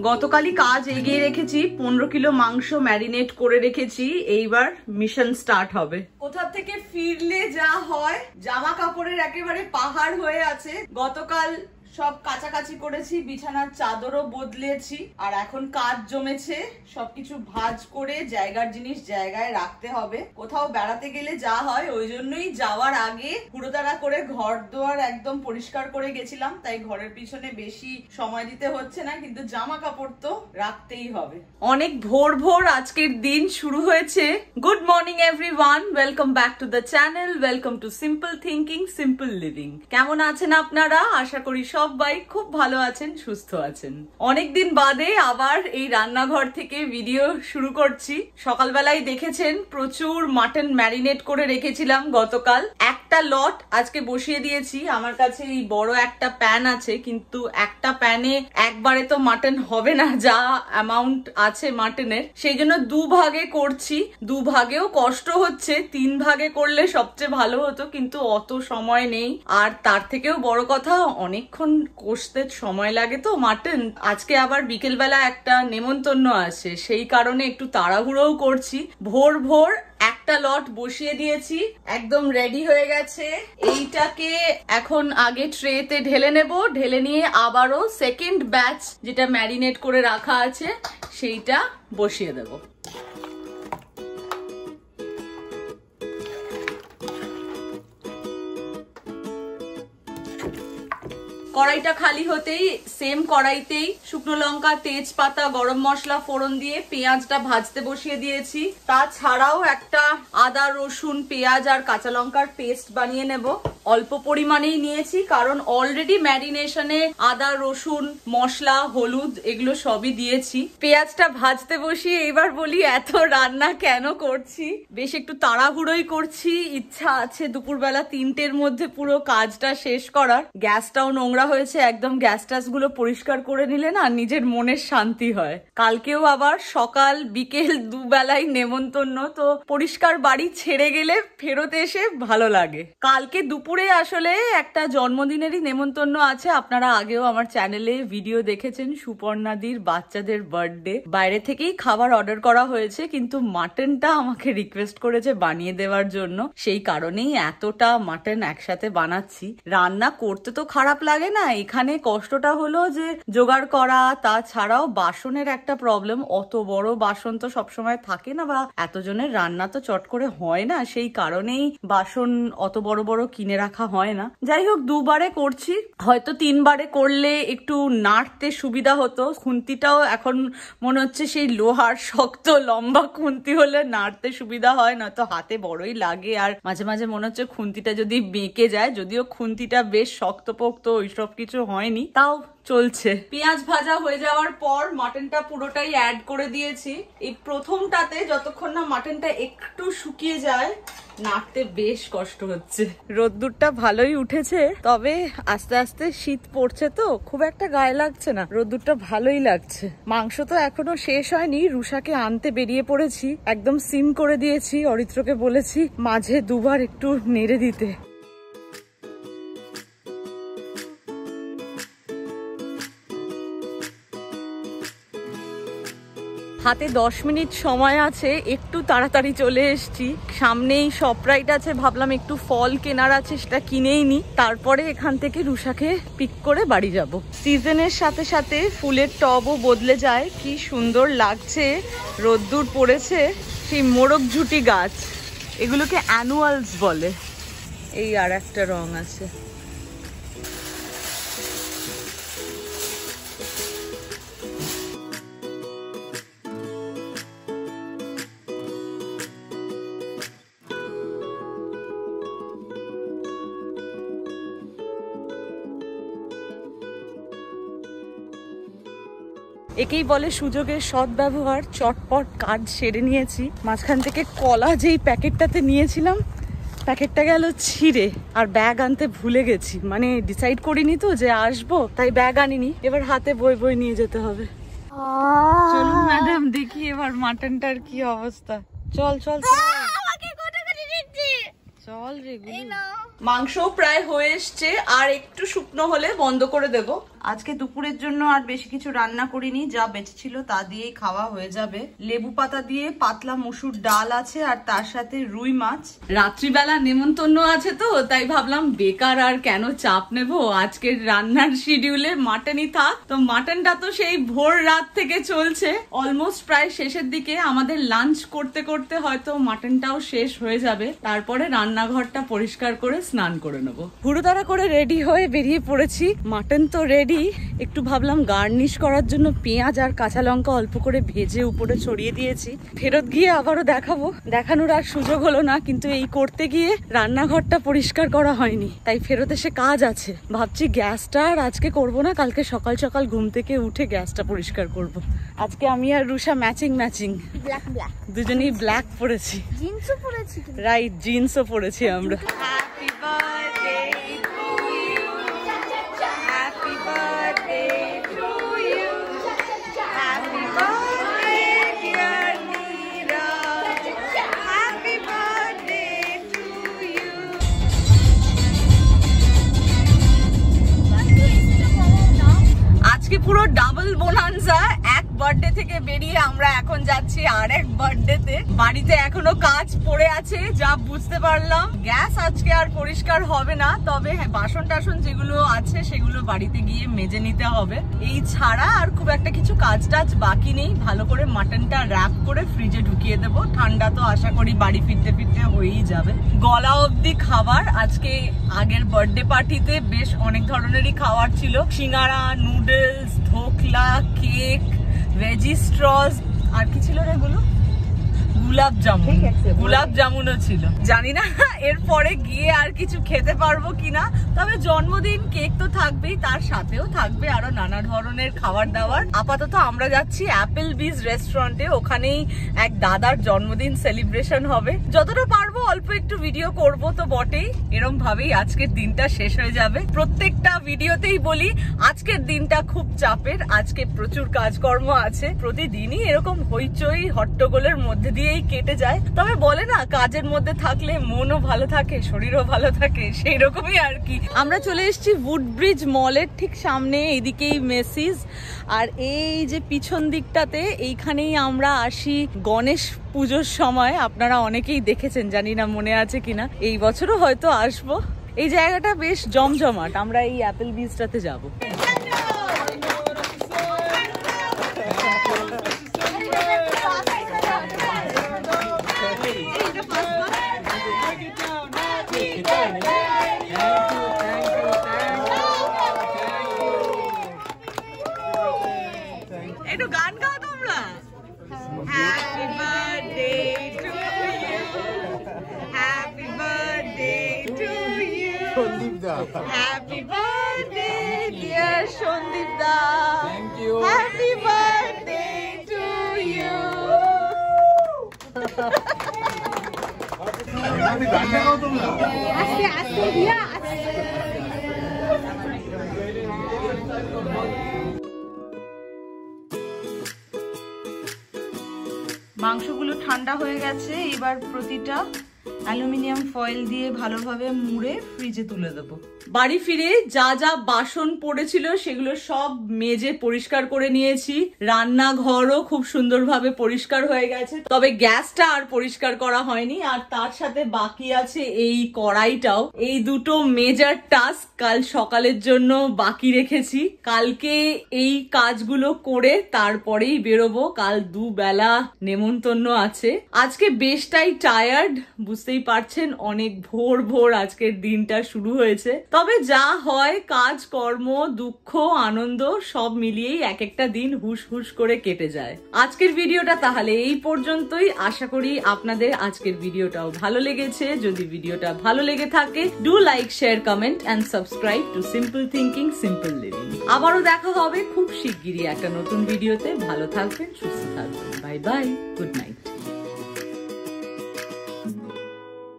গতকালই কাজ এগিয়ে রেখেছি, 15 কিলো মাংস ম্যারিনেট করে রেখেছি, এইবার মিশন স্টার্ট হবে। কোথা থেকে ফিরলে যা হয়, জামা কাপড়ের একেবারে পাহাড় হয়ে আছে। গতকাল সব কাছাকাছি করেছি, বিছানার চাদরও বদলেছি, আর এখন কাজ জমেছে, সবকিছু ভাঁজ করে জায়গার জিনিস জায়গায় রাখতে হবে। কোথাও বেড়াতে গেলে যা হয়, ওই জন্যই যাওয়ার আগে হুড়োতাড়া করে ঘর দোয়ার একদম পরিষ্কার করে গেছিলাম, তাই ঘরের পিছনে বেশি সময় দিতে হচ্ছে না, কিন্তু জামা কাপড় তো রাখতেই হবে। অনেক ভোর ভোর আজকের দিন শুরু হয়েছে। Good morning everyone, welcome back to the channel, welcome to simple thinking simple living. কেমন আছেন আপনারা? আশা করি সবাই খুব ভালো আছেন, সুস্থ আছেন। অনেকদিন বাদে আবার এই রান্নাঘর থেকে ভিডিও শুরু করছি। সকালবেলায় দেখেছেন প্রচুর মাটন ম্যারিনেট করে রেখেছিলাম গতকাল, একটা লট আজকে বসিয়ে দিয়েছি। আমার কাছে এই বড় একটা প্যান আছে, কিন্তু একটা প্যানে একবারে তো মাটন হবে না, যা অ্যামাউন্ট আছে মাটনের, সেই জন্য দুভাগে করছি। দুভাগেও কষ্ট হচ্ছে, 3 ভাগে করলে সবচেয়ে ভালো হতো, কিন্তু অত সময় নেই। আর তার থেকেও বড় কথা, অনেকক্ষণ কষতে সময় লাগে তো মাটন। আজকে আবার বিকেলবেলা একটা নেমন্তন্ন আছে, সেই কারণে একটু তাড়াহুড়োও করছি। ভোর ভোর একটা লট বসিয়ে দিয়েছি, একদম রেডি হয়ে গেছে। এইটাকে এখন আগে ট্রেতে ঢেলে নেব, ঢেলে নিয়ে আবারও সেকেন্ড ব্যাচ যেটা ম্যারিনেট করে রাখা আছে সেইটা বসিয়ে দেব। কড়াইটা খালি হতেই সেম কড়াইতেই শুকনো লঙ্কা, তেজপাতা, গরম মশলা ফোড়ন দিয়ে পেঁয়াজটা ভাজতে বসিয়ে দিয়েছি। তাছাড়াও একটা আদা, রসুন, পেঁয়াজ আর কাঁচা লঙ্কার পেস্ট বানিয়ে নেব। অল্প পরিমাণেই নিয়েছি, কারণ অলরেডি ম্যারিনেশনে আদা, রসুন, মশলা, হলুদ এগুলো সবই দিয়েছি। পেঁয়াজটা ভাজতে বসিয়ে এবার বলি, এত রান্না কেন করছি? বেশ একটু তাড়াহুড়োই করছি। ইচ্ছা আছে দুপুরবেলা 3টের মধ্যে পুরো কাজটা শেষ করার। গ্যাসটাও নোংরা হয়েছে, একদম গ্যাস টাস গুলো পরিষ্কার করে নিলে না নিজের মনের শান্তি হয়। কালকেও আবার সকাল বিকেল দুবেলাই নেমন্তন্ন, তো পরিষ্কার বাড়ি ছেড়ে গেলে ফেরত এসে ভালো লাগে। কালকে দুপুরে আসলে একটা জন্মদিনেরই নেমন্তন্ন আছে, আপনারা আগেও আমার চ্যানেলে ভিডিও দেখেছেন। সুপর্ণাদির বাচ্চাদের বার্থডে, বাইরে থেকেই খাবার অর্ডার করা হয়েছে, কিন্তু মাটনটা আমাকে রিকোয়েস্ট করেছে বানিয়ে দেওয়ার জন্য, সেই কারণেই এতটা মাটন একসাথে বানাচ্ছি। রান্না করতে তো খারাপ লাগে না, এখানে কষ্টটা হলো যে জোগাড় করা, তাছাড়াও বাসনের একটা প্রবলেম। অত বড় বাসন তো সবসময় থাকে না, বা এতজনের রান্না তো চট করে হয় না, সেই কারণেই বাসন অত বড় বড় কিনে রাখা হয় না। যাই হোক, 2বারে করছি, হয়তো 3বারে করলে একটু নাড়তে সুবিধা হতো। খুন্তিটাও এখন মনে হচ্ছে সেই লোহার শক্ত লম্বা খুন্তি হলে নাড়তে সুবিধা হয়, নয়তো হাতে বড়ই লাগে। আর মাঝে মাঝে মনে হচ্ছে খুন্তিটা যদি বেঁকে যায়, যদিও খুন্তিটা বেশ শক্তপোক্ত, ওইসব কিছু হয়নি, তাও চলছে। পেঁয়াজ ভাজা হয়ে যাওয়ার পর মাটনটা পুরোটাই অ্যাড করে দিয়েছি। এই প্রথমটাতে যতক্ষণ না মাটনটা একটু শুকিয়ে যায়, নাড়তে বেশ কষ্ট হচ্ছে। রোদ্দুরটা ভালোই উঠেছে, তবে আস্তে আস্তে শীত পড়ছে তো খুব একটা গায়ে লাগছে না, রোদ্দুরটা ভালোই লাগছে। মাংস তো এখনো শেষ হয়নি, রুষাকে আনতে বেরিয়ে পড়েছি, একদম সিম করে দিয়েছি। অরিত্রকে বলেছি মাঝে 2বার একটু নেড়ে দিতে। হাতে 10 মিনিট সময় আছে, একটু তাড়াতাড়ি চলে এসছি। সামনেই শপরাইট আছে, ভাবলাম একটু ফল কেনার আছে, সেটা কিনেই নি, তারপরে এখান থেকে রুষাকে পিক করে বাড়ি যাব। সিজনের সাথে সাথে ফুলের টবও বদলে যায়, কি সুন্দর লাগছে। রোদ্দুর পড়েছে, সেই মোরগ ঝুটি গাছ, এগুলোকে অ্যানুয়ালস বলে। এই আর একটা রং আছে। একেই বলে সুযোগের সদ্ব্যবহার। চটপট কাজ সেরে নিয়েছি। মাঝখান থেকে কলা যেই প্যাকেটটাতে নিয়েছিলাম, প্যাকেটটা গেল ছিঁড়ে, আর ব্যাগ আনতে ভুলে গেছি। মানে ডিসাইড করিনি তো যে আসবো, তাই ব্যাগ আনিনি। এবার হাতে বই বই নিয়ে যেতে হবে। চলুন ম্যাডাম, দেখি এবার মাটনটার কি অবস্থা। চল চল চল রে গুলো। মাংস প্রায় হয়ে এসছে, আর একটু শুকনো হলে বন্ধ করে দেব। আজকে দুপুরের জন্য আর বেশি কিছু রান্না করিনি, যা বেঁচে ছিল তা দিয়েই খাওয়া হয়ে যাবে। লেবু পাতা দিয়ে পাতলা মসুর ডাল আছে, আর তার সাথে রুই মাছ। রাত্রিবেলা নেমন্তন্ন আছে তো, তাই ভাবলাম বেকার আর কেন চাপ নেব, আজকের রান্নার শিডিউলে মাটনই থাক। তো মাটনটা তো সেই ভোর রাত থেকে চলছে, অলমোস্ট প্রায় শেষের দিকে। আমাদের লাঞ্চ করতে করতে হয়তো মাটনটাও শেষ হয়ে যাবে, তারপরে রান্নাঘরটা পরিষ্কার করে স্নান করে নেবো। হুড়োতাড়া করে রেডি হয়ে বেরিয়ে পড়েছি। মাটন তো রেডি, একটু ভাবলাম গার্নিশ করার জন্য পেঁয়াজ আর কাঁচা লঙ্কা অল্প করে ভেজে উপরে ছড়িয়ে দিয়েছি। ফেরত গিয়ে আবারও দেখাবো, দেখানোর আর সুযোগ হলো না, কিন্তু এই করতে গিয়ে রান্নাঘরটা পরিষ্কার করা হয়নি, তাই ফেরত এসে কাজ আছে। ভাবছি গ্যাসটা আর আজকে করবো না, কালকে সকাল সকাল ঘুম থেকে উঠে গ্যাসটা পরিষ্কার করব। আজকে আমি আর রুষা ম্যাচিং দুজনেই ব্ল্যাক পরেছি, জিন্সও পরেছি, রাইট, জিন্সও পরেছি আমরা। হ্যাপি বার্থডে পুরো ডাবল বোনান্সা। এক বার্থডে থেকে বেরিয়ে আমরা এখন যাচ্ছি আরেক বার্থডেতে। বাড়িতে এখনো কাজ পড়ে আছে যা বুঝতে পারলাম। গ্যাস আজকে আর পরিষ্কার হবে না, তবে হ্যাঁ বাসন টাসন যেগুলো আছে সেগুলো বাড়িতে গিয়ে মেজে নিতে হবে। এই ছাড়া আর খুব একটা কিছু কাজ টাজ বাকি নেই। ভালো করে মাটনটা র্যাপ করে ফ্রিজে ঢুকিয়ে দেবো, ঠান্ডা তো আশা করি বাড়ি ফিরতে ফিরতে হয়েই যাবে। গলা অবধি খাবার। আজকে আগের বার্থডে পার্টিতে বেশ অনেক ধরনেরই খাবার ছিল, singara, noodles, dhokla, cake, veggie straws, আর কি ছিল রে গুলো, গোলাপ জামুনও ছিল। জানি না এরপরে গিয়ে আর কিছু খেতে পারবো কিনা, তবে জন্মদিন কেক তো থাকবেই, তার সাথেও থাকবে আরো নানা ধরনের খাবার দাবার। আপাতত আমরা যাচ্ছি অ্যাপেল বিজ রেস্টুরেন্টে, ওখানেই এক দাদার জন্মদিন সেলিব্রেশন হবে। যতটা পারবো অল্প একটু ভিডিও করব তো বটেই, এরম ভাবেই আজকের দিনটা শেষ হয়ে যাবে। প্রত্যেকটা ভিডিওতেই বলি আজকের দিনটা খুব চাপের, আজকে প্রচুর কাজকর্ম আছে। প্রতিদিনই এরকম হইচই হট্টগোলের মধ্যে দিয়েই কেটে যায়। তবে বলে না কাজের মধ্যে থাকলে মনও ভালো থাকে, শরীরও ভালো থাকে, সেই রকমই আর কি। আমরা চলে এসেছি উডব্রিজ মলের ঠিক সামনে, এইদিকেই মেসিস, আর এই যে পিছন দিকটাতে এইখানেই আমরা আসি গণেশ পুজোর সময়। আপনারা অনেকেই দেখেছেন, জানি না মনে আছে কিনা, এই বছরও হয়তো আসবো। এই জায়গাটা বেশ জমজমাট। আমরা এই অ্যাপেল বিচটাতে যাবো। একটু গান গাও তোমরা। Happy birthday to you, happy birthday to you, happy birthday dear Sandip da, thank you, happy birthday to you. আস্তে আস্তে দিয়া মাংসগুলো ঠান্ডা হয়ে গেছে। এবার প্রতিটা অ্যালুমিনিয়াম ফয়েল দিয়ে ভালোভাবে মুড়ে ফ্রিজে তুলে দেবো। বাড়ি ফিরে যা যা বাসন পড়েছিল সেগুলো সব মেজে পরিষ্কার করে নিয়েছি। রান্নাঘরও খুব সুন্দরভাবে পরিষ্কার হয়ে গেছে, তবে গ্যাসটা আর পরিষ্কার করা হয়নি। আর তার সাথে বাকি আছে এই কড়াইটাও। এই দুটো মেজর টাস্ক কাল সকালের জন্য বাকি রেখেছি। কালকে এই কাজগুলো করে তারপরেই বেরোবো। কাল দুবেলা নেমন্তন্ন আছে। আজকে বেশটাই টায়ার্ড, বুঝতেই পারছেন, অনেক ভোর ভোর আজকের দিনটা শুরু হয়েছে। তবে যা হয় কাজ কর্ম দুঃখ আনন্দ সব মিলিয়েই এক একটা দিন হুশ হুশ করে কেটে যায়। আজকের ভিডিওটা তাহলে এই পর্যন্তই। আশা করি আপনাদের আজকের ভিডিওটাও ভালো লেগেছে। যদি ভিডিওটা ভালো লেগে থাকে do like, share, comment and subscribe to simple thinking simple living. আবারও দেখা হবে খুব শিগগিরই একটা নতুন ভিডিওতে। ভালো থাকবেন, সুস্থ থাকবেন। Bye bye, good night.